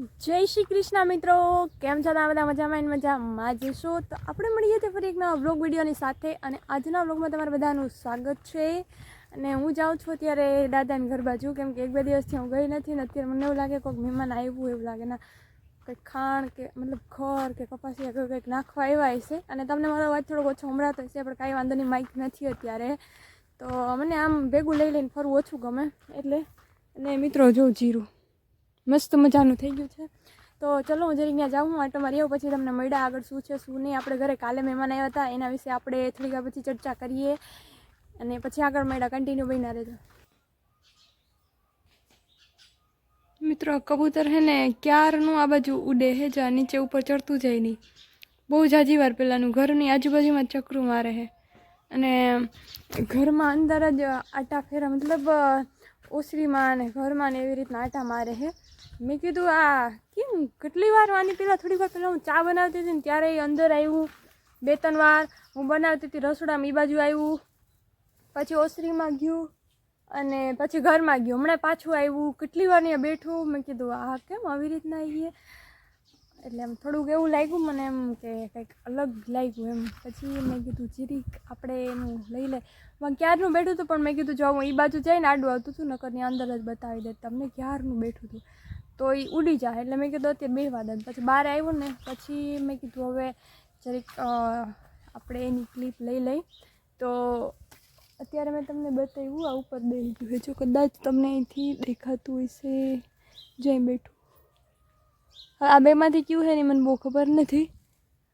જય શ્રી કૃષ્ણ મિત્રો, કેમ છો તમે બધા? મજામાં જશો તો આપણે મળીએ છીએ ફરી એક નવા વ્લોગ વિડીયોની સાથે. અને આજના વ્લોગમાં તમારા બધાનું સ્વાગત છે. અને હું જાઉં છું અત્યારે દાદાને ઘર બાજુ, કેમ કે એક બે દિવસથી હું ગઈ નથી. ને અત્યારે મને એવું લાગે કોઈક મહેમાન આવ્યું એવું લાગે ના, કંઈક ખાણ કે મતલબ ખોર કે કપાસિયા કે કંઈક નાખવા આવ્યા હશે. અને તમને મારો અવાજ થોડોક ઓછો સંભળાતો હશે, પણ કાંઈ વાંધો નહીં, માઇક નથી અત્યારે. તો મને આમ ભેગું લઈ લઈને ફરવું ઓછું ગમે એટલે. અને મિત્રો જો જીરું મસ્ત મજાનું થઈ ગયું છે. તો ચલો હું જરી ત્યાં જાઉં, હું આટો મારી આવું, પછી તમને મળ્યા આગળ શું છે શું નહીં. આપણે ઘરે કાલે મહેમાન આવ્યા હતા, એના વિશે આપણે થોડીક વાર પછી ચર્ચા કરીએ અને પછી આગળ મળ્યા. કન્ટિન્યુ બન્યા રહેજો મિત્રો. કબૂતર હે ને ક્યારનું આ બાજુ ઉડે હે, જા નીચે ઉપર ચડતું જાય નહીં. બહુ જાજી વાર પહેલાંનું ઘરની આજુબાજુમાં ચક્રું મારે છે. અને ઘરમાં અંદર જ આટા ફેરા, મતલબ ઓસરીમાં અને ઘરમાં ને એવી રીતના આટા મારે છે. મેં કીધું આ કેમ કેટલી વાર આની પહેલાં થોડીક વાર પહેલાં હું ચા બનાવતી હતી ને ત્યારે એ અંદર આવ્યું. 2-3 વાર હું બનાવતી હતી રસોડામાં, એ બાજુ આવ્યું, પછી ઓસરીમાં ગયું અને પછી ઘરમાં ગયું. હમણાં પાછું આવ્યું, કેટલી વાર અહીંયા બેઠું. મેં કીધું આ કેમ આવી રીતના આવીએ, એટલે એમ થોડુંક એવું લાગ્યું મને, એમ કે કંઈક અલગ લાગ્યું એમ. પછી મેં કીધું જીરીક આપણે એનું લઈ લે. ક્યારનું બેઠું હતું, પણ મેં કીધું જો હું એ બાજુ જઈને આડું આવતું હતું નકરની અંદર જ બતાવી દે તમને. ક્યારનું બેઠું હતું તો એ ઉડી જાય, એટલે મેં કીધું અત્યારે બેહવા દે. પછી બહાર આવ્યું ને પછી મેં કીધું હવે જરીક આપણે એની ક્લિપ લઈ લઈ. તો અત્યારે મેં તમને બતાવ્યું આ ઉપર બેસી ગયું છે, જો કદાચ તમને અહીંથી દેખાતું હશે. જઈ બેઠું. આ બેમાંથી કયું છે ને મને બહુ ખબર નથી.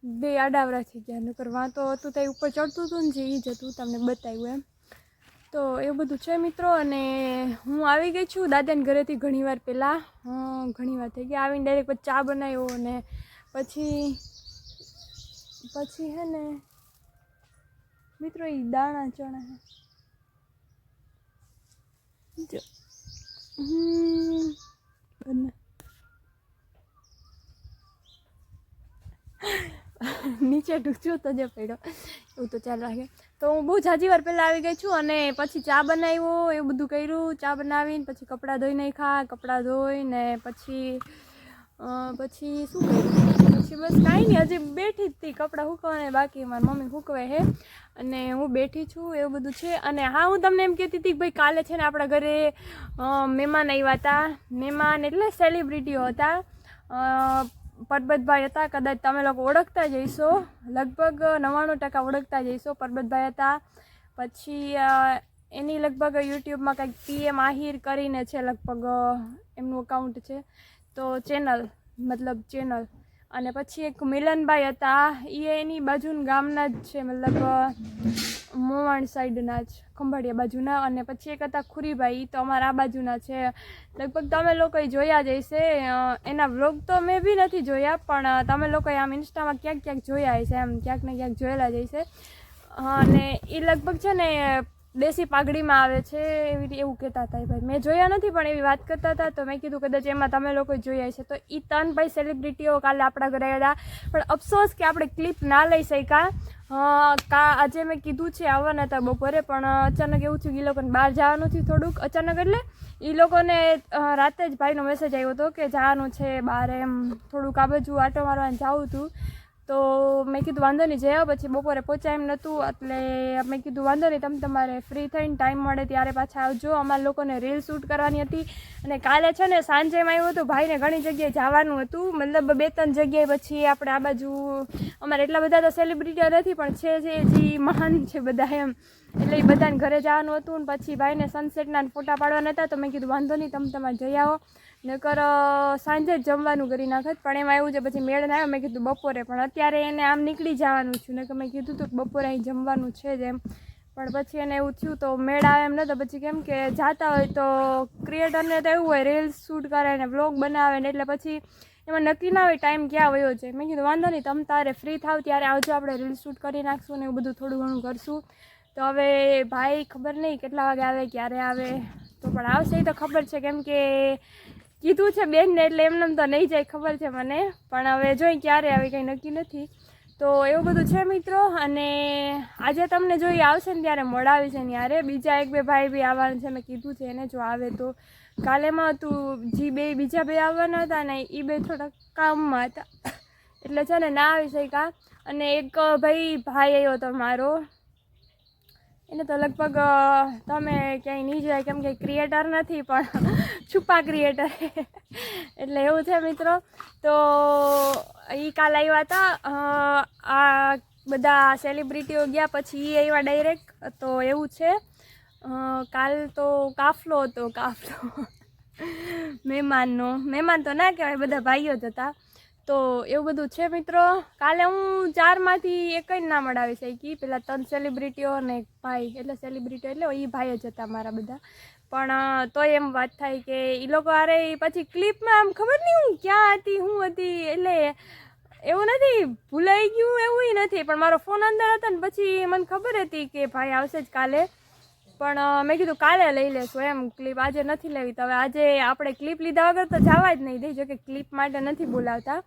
બે આડાવરા થઈ ગયા, નકર વાં તો હતું ત્યાં ઉપર ચડતું હતું ને જે એ જ હતું, તમને બતાવ્યું એમ. તો એવું બધું છે મિત્રો. અને હું આવી ગઈ છું દાદાને ઘરેથી ઘણી વાર પહેલાં, ઘણી વાર થઈ ગયા આવીને. ડાયરેક્ટ પછી ચા બનાવ્યો અને પછી હે ને મિત્રો એ દાણા ચણા જો નીચે ઢૂંચો તો જે પડ્યો એવું તો ચાલ લાગે. તો હું બહુ જાજી વાર પહેલાં આવી ગઈ છું અને પછી ચા બનાવ્યો, એવું બધું કર્યું. ચા બનાવીને પછી કપડાં ધોઈ નાખ્યા. કપડાં ધોઈને પછી શું કર્યું, પછી બસ કાંઈ નહીં, હજી બેઠી જ હતી. કપડાં સૂકવવાને બાકી, મારી મમ્મી સૂકવે છે અને હું બેઠી છું, એવું બધું છે. અને હા, હું તમને એમ કહેતી હતી કે ભાઈ કાલે છે ને આપણા ઘરે મહેમાન આવ્યા હતા. મહેમાન એટલે સેલિબ્રિટીઓ હતા. પરબતભાઈ હતા, કદાચ તમે લોકો ઓળખતા જ હશો, લગભગ 99% ઓળખતા જ હશો. પરબતભાઈ હતા. પછી એની લગભગ યુટ્યુબમાં કંઈક PM આહિર કરીને છે, લગભગ એમનું અકાઉન્ટ છે, તો ચેનલ. અને પછી એક મિલનભાઈ હતા, એ એની બાજુના ગામના જ છે, મતલબ મોવાણ સાઈડના જ, ખંભાળિયા બાજુના. અને પછી એક હતા ખુરીભાઈ, તો અમારા આ બાજુના છે. લગભગ તમે લોકોએ જોયા જ હશે. એના વ્લોગ તો મેં બી નથી જોયા, પણ તમે લોકોએ આમ ઇન્સ્ટામાં ક્યાંક ક્યાંક જોયા હશે, એમ ક્યાંક ને ક્યાંક જોયેલા જ હશે. અને એ લગભગ છે ને દેશી પાઘડીમાં આવે છે, એવું કહેતા હતા ભાઈ. મેં જોયા નથી પણ એવી વાત કરતા હતા, તો મેં કીધું કદાચ એમાં તમે લોકો જોયા છે. તો એ 3 ભાઈ સેલિબ્રિટીઓ કાલે આપણા ઘરે આવ્યા હતા, પણ અફસોસ કે આપણે ક્લિપ ના લઈ શક્યા. આજે મેં કીધું છે આવવાના હતા બપોરે, પણ અચાનક એવું થયું કે એ લોકોને બહાર જવાનું થયું થોડુંક અચાનક. એટલે એ લોકોને રાતે જ ભાઈનો મેસેજ આવ્યો હતો કે જવાનું છે બહાર, એમ થોડુંક આ બાજુ આટો મારવાનું જવું હતું. તો મેં કીધું વાંધો નહીં જયા. પછી બપોરે પહોંચાય એમ નહોતું, એટલે મેં કીધું વાંધો નહીં, તમે તમારે ફ્રી થઈને ટાઈમ મળે ત્યારે પાછા આવજો. અમારા લોકોને રીલ શૂટ કરવાની હતી. અને કાલે છે ને સાંજેમાં આવ્યું હતું, ભાઈને ઘણી જગ્યાએ જવાનું હતું, મતલબ 2-3 જગ્યાએ. પછી આપણે આ બાજુ અમારે એટલા બધા તો સેલિબ્રિટીઓ નથી, પણ છે જે મહાન છે બધા એમ, એટલે એ બધાને ઘરે જવાનું હતું. ને પછી ભાઈને સનસેટના ફોટા પાડવાના હતા, તો મેં કીધું વાંધો નહીં, તમે તમારે જઈ આવો, નકર સાંજે જ જમવાનું કરી નાખત. પણ એમાં એવું છે પછી મેળ ના આવ્યો. મેં કીધું બપોરે, પણ અત્યારે એને આમ નીકળી જવાનું છું, નકર મેં કીધું હતું કે બપોરે અહીં જમવાનું છે જ એમ. પણ પછી એને એવું થયું તો મેળ આવે એમ નહોતો. પછી કેમ કે જાતા હોય તો ક્રિએટરને તો એવું હોય રીલ્સ શૂટ કરે ને વ્લોગ બનાવે ને, એટલે પછી એમાં નક્કી ના હોય ટાઈમ ક્યાં વયો છે. મેં કીધું વાંધો નહીં, તમે તારે ફ્રી થાવ ત્યારે આવજો, આપણે રીલ શૂટ કરી નાખશું ને એવું બધું થોડું ઘણું કરશું. તો હવે ભાઈ ખબર નહીં કેટલા વાગે આવે, ક્યારે આવે, તો પણ આવશે એ તો ખબર છે, કેમ કે કીધું છે બેનને, એટલે એમને તો નહીં જાય ખબર છે મને. પણ હવે જોઈ ક્યારે આવે કંઈ નક્કી નથી. તો એવું બધું છે મિત્રો. અને આજે તમને જો એ આવશે ને ત્યારે મળાવી છે ને યારે બીજા 1-2 ભાઈ બી આવવાના છે, મેં કીધું છે એને જો આવે તો. કાલેમાં હતું બીજા બે આવવાના હતા ને એ બે થોડા કામમાં હતા એટલે છે ને ના આવી શક્યા. અને એક ભાઈ આવ્યો હતો મારો, એને તો લગભગ તમે ક્યાંય નહીં જાય કેમ કે ક્રિએટર નથી પણ છુપા ક્રિએટર એટલે એવું છે મિત્રો. તો એ કાલ આવ્યા હતા, આ બધા સેલિબ્રિટીઓ ગયા પછી એ આવ્યા ડાયરેક્ટ. તો એવું છે, કાલ તો કાફલો હતો, મહેમાન તો ના કહેવાય, બધા ભાઈઓ જ હતા. તો એવું બધું છે મિત્રો. કાલે હું 4માંથી એક જ ના મળાવી શકી, પેલા 3 સેલિબ્રિટીઓ અને એક ભાઈ, એટલે સેલિબ્રિટીઓ એટલે એ ભાઈ જ હતા મારા બધા. પણ તોય એમ વાત થાય કે એ લોકો અરે પછી ક્લિપમાં આમ ખબર નહીં હું ક્યાં હતી હું હતી, એટલે એવું નથી ભૂલાઈ ગયું એવું નથી, પણ મારો ફોન અંદર હતો ને પછી મને ખબર હતી કે ભાઈ આવશે જ કાલે. પણ મેં કીધું કાલે લઈ લેશું એમ ક્લિપ, આજે નથી લેવી. તો હવે આજે આપણે ક્લિપ લીધા વગર તો જવા જ નહીં દે, જો કે ક્લિપ માટે નથી બોલાવતા.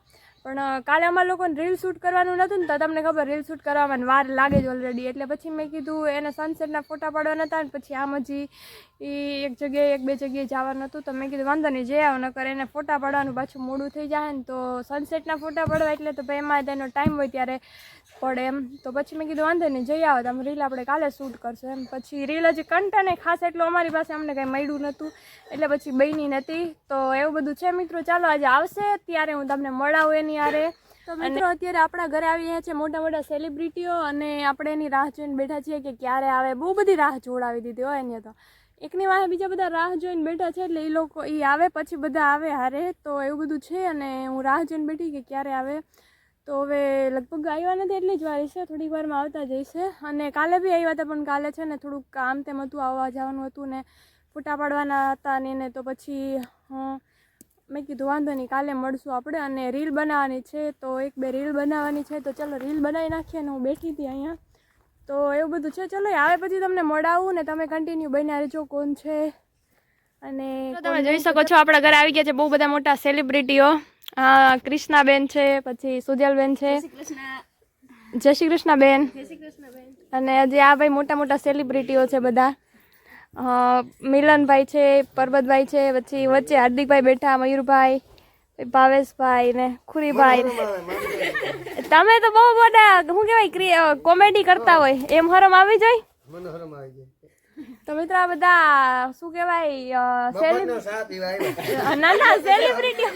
પણ કાલે અમારા લોકોને રીલ શૂટ કરવાનું નહોતું ને, તો તમને ખબર રીલ શૂટ કરવામાં વાર લાગે જ ઓલરેડી. એટલે પછી મેં કીધું એને સનસેટના ફોટા પાડવાના હતા ને પછી આમ હજી એ 1-2 જગ્યાએ જવાનું હતું. તો મેં કીધું વાંધો નહીં જઈ આવો, નકર એને ફોટા પાડવાનું પાછું મોડું થઈ જાય ને. તો સનસેટના ફોટા પાડવા એટલે તો ભાઈ એમાં તેનો ટાઈમ હોય ત્યારે પડે એમ. તો પછી મેં કીધું વાંધો નહીં જઈ આવો, તમે રીલ આપણે કાલે શૂટ કરશું એમ. પછી રીલ હજી કન્ટેન્ટ ખાસ એટલું અમારી પાસે અમને કંઈ મળ્યું નહોતું એટલે પછી બની નથી. તો એવું બધું છે મિત્રો. ચાલો આજે આવશે ત્યારે હું તમને મળાવું એની યારે. તો મિત્રો અત્યારે આપણા ઘરે આવી રહ્યા છે મોટા સેલિબ્રિટીઓ અને આપણે એની રાહ જોઈને બેઠા છીએ કે ક્યારે આવે. બહુ બધી રાહ જોડાવી દીધી હોય એને તો, એકની વાહે બીજા બધા રાહ જોઈને બેઠા છે એટલે એ લોકો એ આવે પછી બધા આવે હારે. તો એવું બધું છે અને હું રાહ જોઈને બેઠી કે ક્યારે આવે. તો હવે લગભગ આવ્યા નથી એટલી જ વાર છે, થોડીક વારમાં આવતા જઈશે. અને કાલે બી આવ્યા હતા પણ કાલે છે ને થોડુંક કામ તેમ હતું, આવવા જવાનું હતું ને ફોટા પાડવાના હતા ને એને. તો પછી મેં કીધું વાંધો નહીં કાલે મળશું આપણે. અને રીલ બનાવવાની છે તો 1-2 રીલ બનાવવાની છે, તો ચલો રીલ બનાવી નાખીએ. ને હું બેઠી હતી અહીંયા. તો એવું બધું છે. ચલો આવે પછી તમને મળાવું ને તમે કન્ટિન્યુ બન્યા રહેજો કોણ છે. અને તમે જોઈ શકો છો આપણા ઘરે આવી ગયા છે બહુ બધા મોટા સેલિબ્રિટીઓ. કૃષ્ણાબેન છે, પછી સુજલબેન છે, જય શ્રી કૃષ્ણ બેન. અને હજી આ ભાઈ મોટા સેલિબ્રિટીઓ છે બધા. મિલનભાઈ છે, પરબતભાઈ છે, પછી વચ્ચે હાર્દિકભાઈ બેઠા, મયુરભાઈ, ભાવેશભાઈ ને ખુરીભાઈ. તમે તો બહુ બધા શું કહેવાય કોમેડી કરતા હોય એમ હરમ આવી જાય. તો મિત્રો આ બધા શું કહેવાય ના સેલિબ્રિટી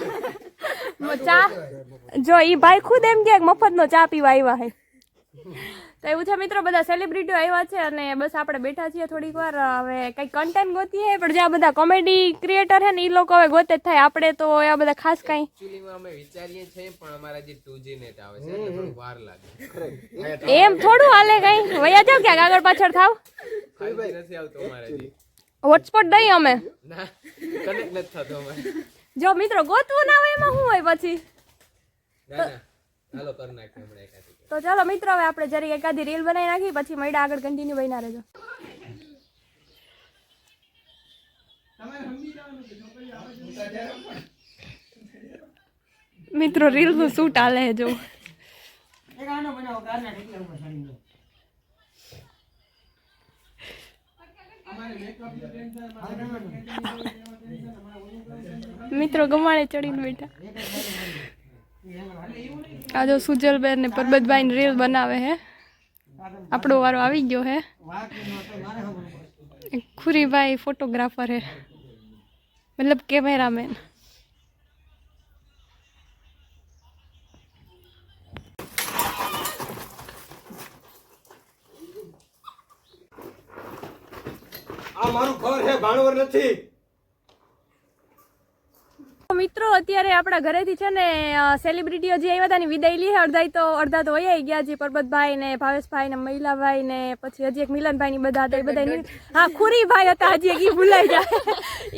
ચા જો એ ભાઈ ખુદ એમ કે મફતનો ચા પીવા આવ્યા હે. તો એવું છે મિત્રો, બધા સેલિબ્રિટીઓ આવ્યા છે અને બસ આપણે બેઠા છીએ થોડીક વાર. હવે કંઈક કન્ટેન્ટ ગોતીએ પણ જે આ બધા કોમેડી ક્રિએટર છે ને એ લોકો હવે ગોતે જ થાય. આપણે તો આ બધા ખાસ કંઈ અમે વિચારીએ છીએ પણ અમારા જે 2G નેટ આવે છે એટલે થોડું વાર લાગે. એમ થોડું હાલે કંઈ વયા જાવ ક્યાંક આગળ પાછળ થાવ. નથી આવતો અમારે જી હોટસ્પોટ દઈ અમે ના કનેક્ટ નથી થતો અમારે. જો મિત્રો ગોતવું ના હોય એમાં શું હોય પછી. ના હાલો કર નાખીએ હમણાં એકાદી. તો ચાલો મિત્રો હવે આપણે જરી એકાદી રીલ બનાવી નાખી પછી મળ્યા આગળ કન્ટિન્યુ બન્યા રહેજો. મિત્રો રીલ નું શૂટ હાલે જો. મિત્રો ગમાડે ચડીને બેઠા. આ જો સુજલબેન ને પરબતભાઈ ની રીલ બનાવે હે. આપણો વારો આવી ગયો હે. ખુરીભાઈ ફોટોગ્રાફર હે, મતલબ કેમેરામેન. આ મારું ઘર હે, ભાણવર નથી. મિત્રો અત્યારે આપણા ઘરેથી છે ને સેલિબ્રિટીઓ જે આવ્યા હતા ની વિદાય લી. અડધા તો વયા ગયા છે, પરબતભાઈ ને ભાવેશભાઈ ને મહિલાભાઈ ને પછી હજી એક મિલનભાઈ ની બધા હતા. એ બધા હા ખુરીભાઈ હતા હજી એક, ભૂલાઈ જાય.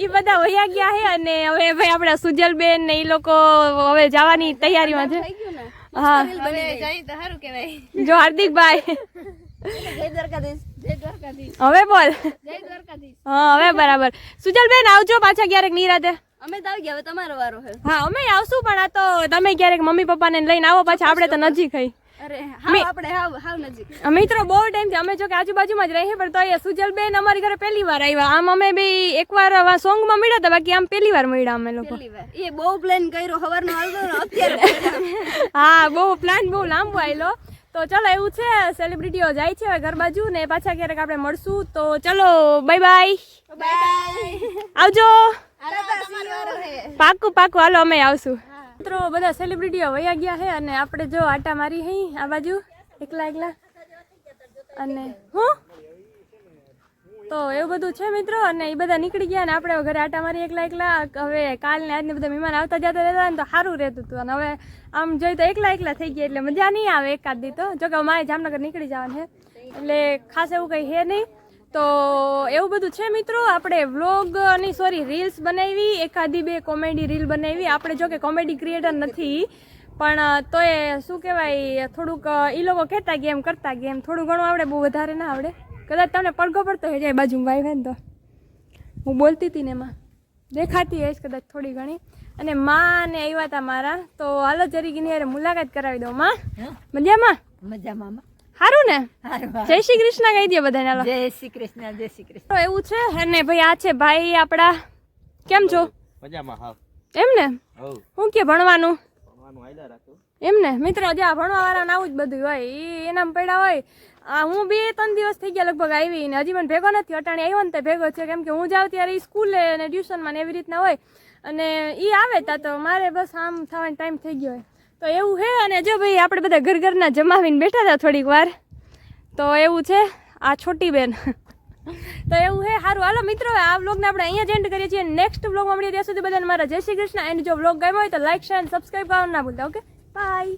એ બધા વયા ગયા છે. અને હવે ભાઈ આપણા સુજલબેન ને એ લોકો હવે જવાની તૈયારીમાં છે. હા જો હાર્દિકભાઈ હવે બોલ. હા હવે બરાબર. સુજલબેન આવજો પાછા ક્યારેક નિરાતે. અમે તો આવી ગયા, હવે તમારો વારો છે. હા અમે આવશું પણ આ તો તમે ક્યારેક મમ્મી પપ્પાને લઈને આવો પાછા. આપણે તો નજીક હઈ અરે હાવ આપણે હાવ નજીક. મિત્રો બહુ ટાઈમથી અમે જો કે આજુબાજુમાં જ રહીએ પણ તો એ સુજલબેન અમારી ઘરે પહેલી વાર આવ્યા. આમ અમે બે એકવાર સોંગમાં મળ્યા હતા, બાકી આમ પહેલી વાર મળ્યા અમે લોકો. પહેલી વાર એ બહુ પ્લાન કર્યો સવારનો હાલતો ને અત્યારે હા બહુ પ્લાન બહુ લાંબો આવેલો. તો ચલો એવું છે, સેલિબ્રિટીઓ જાય છે હવે ઘર બાજુ ને પાછા ક્યારેક આપણે મળશું. તો ચલો બાય બાય, બાય. આવજો. આવજો. પાકું પાકું, હાલો અમે આવશું. મિત્રો બધા સેલિબ્રિટીઓ વયા ગયા છે અને આપણે જો આટા મારી હઈ આ બાજુ એકલા એકલા. અને હું તો એવું બધું છે મિત્રો, અને એ બધા નીકળી ગયા ને આપણે ઘરે આટા મારી એકલા એકલા. હવે કાલ ને આજને બધા મહેમાન આવતા જતા રહેતા ને તો સારું રહેતું હતું, અને હવે આમ જોઈ તો એકલા એકલા થઈ ગયા એટલે મજા નહીં આવે એકાદ દી. તો જો કે મારે જામનગર નીકળી જવાનું છે એટલે ખાસ એવું કંઈ છે નહીં. તો એવું બધું છે મિત્રો. આપણે વ્લોગ ની સોરી રીલ્સ બનાવી, એકાદી બે કોમેડી રીલ બનાવી. આપણે જો કે કોમેડી ક્રિએટર નથી પણ તોય શું કહેવાય થોડુંક એ લોકો કહેતા ગયા એમ કરતા ગયા એમ થોડું ઘણું આવડે, બહુ વધારે ના આવડે. કદાચ તમને પડઘો પડતો હોય જાય બાજુ ભાઈ હોય ને તો હું બોલતી હતી ને એમાં દેખાતી હશે કદાચ થોડી ઘણી. અને માં ને આવ્યા હતા મારા, તો હાલો જરીકની યાર મુલાકાત કરાવી દો. માં મજામાં? મજામાં સારું ને? હારું. જય શ્રી કૃષ્ણ કહી દે બધાને. હાલો જય શ્રી કૃષ્ણ, જય શ્રી કૃષ્ણ. તો એવું છે. અને ભાઈ આ છે ભાઈ આપડા. કેમ છો? મજામાં હાવ. એમ ને? હવ હું કે ભણવાનું ભણવાનું આયલા રાખો. એમ ને? મિત્રો જ્યાં ભણવા વાળાને આવું જ બધું હોય, એ એનામાં પડ્યા હોય. હું 2-3 દિવસ થઈ ગયા લગભગ આવી ને હજી મને ભેગો નથી. અટાણી આવ્યો ને તે ભેગો છે, કેમ કે હું જાઉં ત્યારે એ સ્કૂલે ને ટ્યુશનમાં ને એવી રીતના હોય, અને એ આવે ત્યાં તો મારે બસ આમ થવાનો ટાઈમ થઈ ગયો હોય. તો એવું છે. અને જો ભાઈ આપણે બધા ઘર ઘરના જમાવીને બેઠા હતા થોડીક વાર, તો એવું છે. આ છોટી બેન તો એવું છે. સારું હાલો મિત્રો, આ વ્લોગને આપણે અહીંયા જ એન્ડ કરીએ છીએ. નેક્સ્ટ વ્લોગમાં મળીએ ત્યાં સુધી બધાને મારા જય શ્રી કૃષ્ણ. એન્ડ જો વ્લોગ ગમ્યો હોય તો લાઈક શેર અને સબસ્ક્રાઈબ કરવાનું ના ભૂલતા. Okay bye.